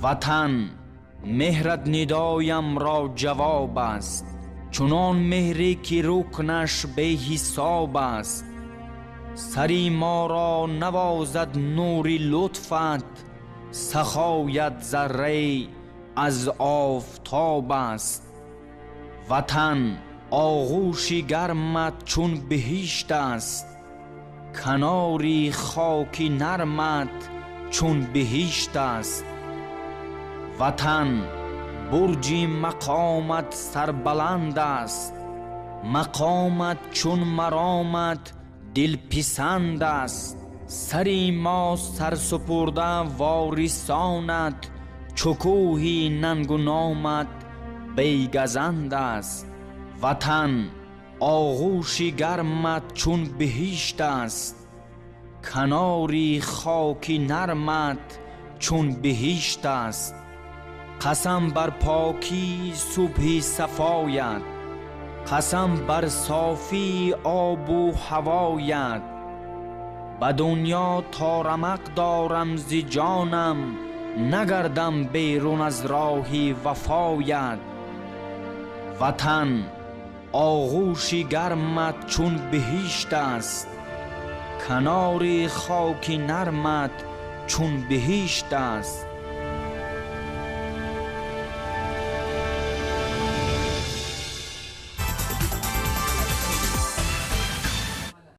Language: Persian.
وطن مهرت ندایم را جواب است، چنان مهری که رکنش به حساب است. سری ما را نوازد نوری لطفت، سخایت ذره از آفتاب است. وطن آغوش گرمت چون بهشت است، کناری خاکی نرمت چون بهشت است. وطن برج مقامت سربلند است، مقامت چون مرامت دل پسند است. سری ما سر سپرده وارثانت، چو کوه ننگ و نامت بیگزند است. وطن آغوش گرمت چون بهشت است، کناری خاکی نرمت چون بهشت است. قسم بر پاکی صبح صفایت، قسم بر صافی آب و هوایت. به دنیا تا رمق دارم ز جانم، نگردم بیرون از راه وفایت. وطن آغوش گرمت چون بهشت است، کنار خاک نرمت چون بهشت است.